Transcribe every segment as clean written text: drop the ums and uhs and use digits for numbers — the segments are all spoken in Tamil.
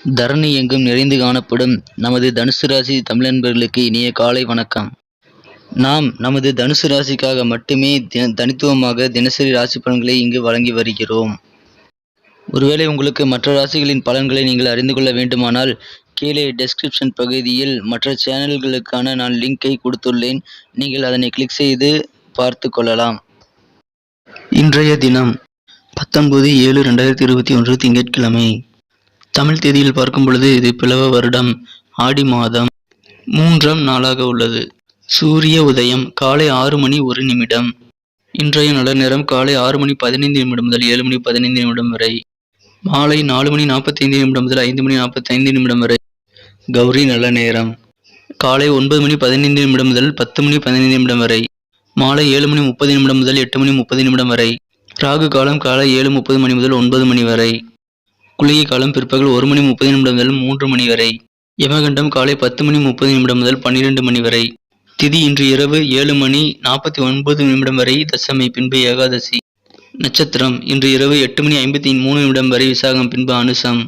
தரணி எங்கும் நிறைந்து காணப்படும் நமது தனுசு ராசி தமிழன்பர்களுக்கு இனிய காலை வணக்கம். நாம் நமது தனுசு ராசிக்காக மட்டுமே தனித்துவமாக தினசரி ராசி பலன்களை இங்கு வழங்கி வருகிறோம். ஒருவேளை உங்களுக்கு மற்ற ராசிகளின் பலன்களை நீங்கள் அறிந்து கொள்ள வேண்டுமானால் கீழே டெஸ்கிரிப்ஷன் பகுதியில் மற்ற சேனல்களுக்கான நான் லிங்கை கொடுத்துள்ளேன். நீங்கள் அதனை கிளிக் செய்து பார்த்து கொள்ளலாம். இன்றைய தினம் 19/7/2021 திங்கட்கிழமை. தமிழ் தேதியில் பார்க்கும் பொழுது இது பிளவ வருடம் ஆடி மாதம் 3ஆம் நாளாக உள்ளது. சூரிய உதயம் காலை 6:01 இன்றைய நல்ல நேரம் காலை 6:15 முதல் 7:15 வரை. மாலை 4:45 முதல் 5:45 வரை. கௌரி நல்ல நேரம் காலை 9:15 முதல் 10:15 வரை. மாலை 7:30 முதல் 8:30 வரை. ராகு காலம் காலை 7:30 முதல் 9 வரை. குளிகை காலம் பிற்பகல் 1:30 முதல் 3 வரை. யமகண்டம் காலை 10:30 முதல் 12 வரை. திதி இன்று இரவு 7:49 வரை தசமி, பின்பு ஏகாதசி. நட்சத்திரம் இன்று இரவு 8:53 வரை விசாகம், பின்பு அனுசம்.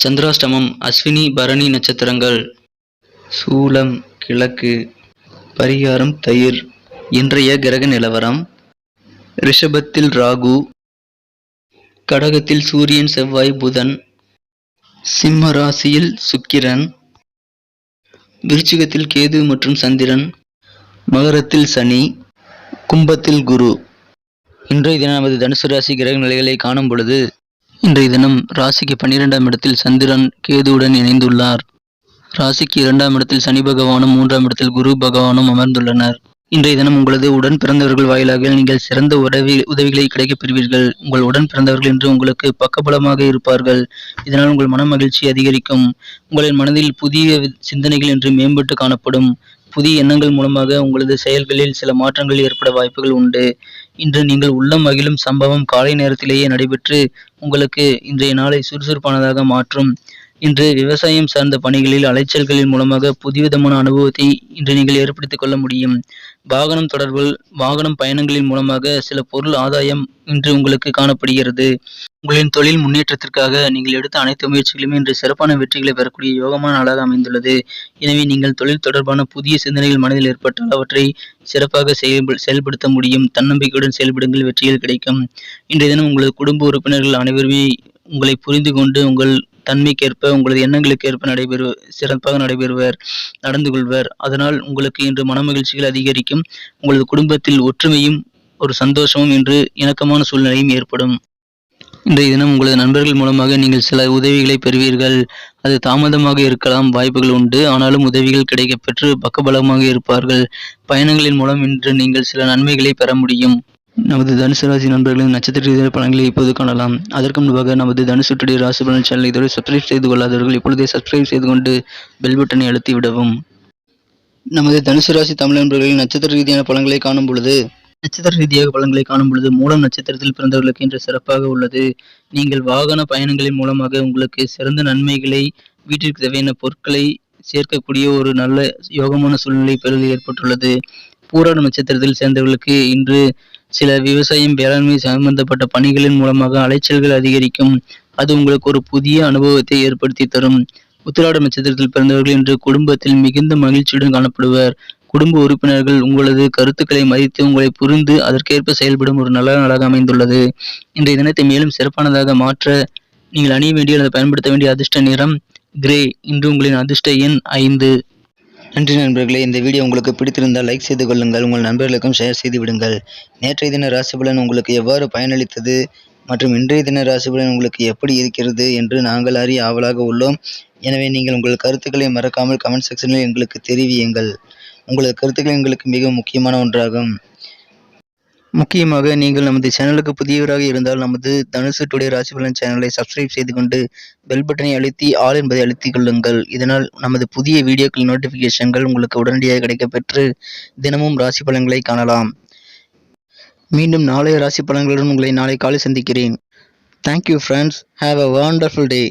சந்திராஷ்டமம் அஸ்வினி பரணி நட்சத்திரங்கள். சூலம் கிழக்கு. பரிகாரம் தயிர். இன்றைய கிரக நிலவரம்: ரிஷபத்தில் ராகு, கடகத்தில் சூரியன் செவ்வாய் புதன், சிம்ம ராசியில் சுக்கிரன், விருச்சிகத்தில் கேது மற்றும் சந்திரன், மகரத்தில் சனி, கும்பத்தில் குரு. இன்றைய தினம் நமது தனுசு ராசி கிரக நிலைகளை காணும் பொழுது இன்றைய தினம் ராசிக்கு 12ஆம் இடத்தில் சந்திரன் கேதுவுடன் இணைந்துள்ளார். ராசிக்கு 2ஆம் இடத்தில் சனி பகவானும் 3ஆம் இடத்தில் குரு பகவானும் அமர்ந்துள்ளனர். இன்றைய தினம் உங்களது உடன் பிறந்தவர்கள் வாயிலாக நீங்கள் சிறந்த உதவிகளை கிடைக்கப் பெறுவீர்கள். உங்கள் உடன் பிறந்தவர்கள் இன்று உங்களுக்கு பக்கபலமாக இருப்பார்கள். இதனால் உங்கள் மன மகிழ்ச்சி அதிகரிக்கும். உங்களின் மனதில் புதிய சிந்தனைகள் இன்று மேம்பட்டு காணப்படும். புதிய எண்ணங்கள் மூலமாக உங்களது செயல்களில் சில மாற்றங்கள் ஏற்பட வாய்ப்புகள் உண்டு. இன்று நீங்கள் உள்ளம் மகிழும் சம்பவம் காலை நேரத்திலேயே நடைபெற்று உங்களுக்கு இன்றைய நாளை சுறுசுறுப்பானதாக மாற்றும். இன்று விவசாயம் சார்ந்த பணிகளில் அலைச்சல்களின் மூலமாக புதுவிதமான அனுபவத்தை இன்று நீங்கள் ஏற்படுத்திக் கொள்ள முடியும். வாகனம் பயணங்களின் மூலமாக சில பொருள் ஆதாயம் இன்று உங்களுக்கு காணப்படுகிறது. உங்களின் தொழில் முன்னேற்றத்திற்காக நீங்கள் எடுத்த அனைத்து முயற்சிகளுமே இன்று சிறப்பான வெற்றிகளை பெறக்கூடிய யோகமான நாளாக அமைந்துள்ளது. எனவே நீங்கள் தொழில் தொடர்பான புதிய சிந்தனைகள் மனதில் ஏற்பட்டால் அவற்றை சிறப்பாக செயல்படுத்த முடியும். தன்னம்பிக்கையுடன் செயல்படுங்கள், வெற்றிகள் கிடைக்கும். இன்றைய தினம் உங்களது குடும்ப உறுப்பினர்கள் அனைவருமே உங்களை புரிந்து கொண்டு உங்கள் தன்மைக்கேற்ப உங்களது எண்ணங்களுக்கு ஏற்ப சிறப்பாக நடந்து கொள்வர். அதனால் உங்களுக்கு இன்று மனமகிழ்ச்சிகள் அதிகரிக்கும். உங்களது குடும்பத்தில் ஒற்றுமையும் ஒரு சந்தோஷமும் இன்று இணக்கமான சூழ்நிலையும் ஏற்படும். இன்றைய தினம் உங்களது நண்பர்கள் மூலமாக நீங்கள் சில உதவிகளை பெறுவீர்கள். அது தாமதமாக இருக்கலாம், வாய்ப்புகள் உண்டு. ஆனாலும் உதவிகள் கிடைக்கப் பெற்று பக்கபலமாக இருப்பார்கள். பயணங்களின் மூலம் இன்று நீங்கள் சில நன்மைகளை பெற முடியும். நமது தனுசு ராசி நண்பர்களின் நட்சத்திர ரீதியான பலன்களை இப்போது காணலாம். அதற்கு முன்பாக நமது தனுசு டுடே ராசி பலன் சேனலை இதுவரை சப்ஸ்கிரைப் செய்து கொள்ளாதவர்கள் இப்பொழுதே சப்ஸ்கிரைப் செய்து கொண்டு பெல் பட்டனை அழுத்தி விடவும். நமது தனுசு ராசி தமிழ் நண்பர்களின் நட்சத்திர ரீதியான பலன்களை காணும் பொழுது மூலம் நட்சத்திரத்தில் பிறந்தவர்களுக்கு இன்று சிறப்பாக உள்ளது. நீங்கள் வாகன பயணங்களின் மூலமாக உங்களுக்கு சிறந்த நன்மைகளை, வீட்டிற்கு தேவையான பொருட்களை சேர்க்கக்கூடிய ஒரு நல்ல யோகமான சூழ்நிலை பெறுவது ஏற்பட்டுள்ளது. பூராட நட்சத்திரத்தில் சேர்ந்தவர்களுக்கு இன்று சில விவசாயம் வேளாண்மை சம்பந்தப்பட்ட பணிகளின் மூலமாக அலைச்சல்கள் அதிகரிக்கும். அது உங்களுக்கு ஒரு புதிய அனுபவத்தை ஏற்படுத்தி தரும். உத்திராட நட்சத்திரத்தில் பிறந்தவர்கள் இன்று குடும்பத்தில் மிகுந்த மகிழ்ச்சியுடன் காணப்படுவர். குடும்ப உறுப்பினர்கள் உங்களது கருத்துக்களை மதித்து உங்களை புரிந்து அதற்கேற்ப செயல்படும் ஒரு நல்ல நாளாக அமைந்துள்ளது. இன்றைய தினத்தை மேலும் சிறப்பானதாக மாற்ற நீங்கள் அணிய வேண்டிய அல்லது பயன்படுத்த வேண்டிய அதிர்ஷ்ட நிறம் கிரே. இன்று உங்களின் அதிர்ஷ்ட எண் 5. நன்றி நண்பர்களே. இந்த வீடியோ உங்களுக்கு பிடித்திருந்தால் லைக் செய்து கொள்ளுங்கள், உங்கள் நண்பர்களுக்கும் ஷேர் செய்து விடுங்கள். நேற்றைய தின ராசி பலன் உங்களுக்கு எவ்வாறு பயனளித்தது மற்றும் இன்றைய தின ராசி பலன் உங்களுக்கு எப்படி இருக்கிறது என்று நாங்கள் அறிய ஆவலாக உள்ளோம். எனவே நீங்கள் உங்கள் கருத்துக்களை மறக்காமல் கமெண்ட் செக்ஷனில் எங்களுக்கு தெரிவியுங்கள். உங்களது கருத்துக்கள் எங்களுக்கு மிக முக்கியமான ஒன்றாகும். முக்கியமாக நீங்கள் நமது சேனலுக்கு புதியவராக இருந்தால் நமது தனுசு டுடே ராசி பலன் சேனலை சப்ஸ்கிரைப் செய்து கொண்டு பெல் பட்டனை அழுத்தி ஆல் என்பதை அழுத்திக் கொள்ளுங்கள். இதனால் நமது புதிய வீடியோக்கள் நோட்டிஃபிகேஷன்கள் உங்களுக்கு உடனடியாக கிடைக்கப்பெற்று தினமும் ராசி பலன்களை காணலாம். மீண்டும் நாளைய ராசி பலன்களுடன் உங்களை நாளை காலை சந்திக்கிறேன். Thank you friends. Have a wonderful day.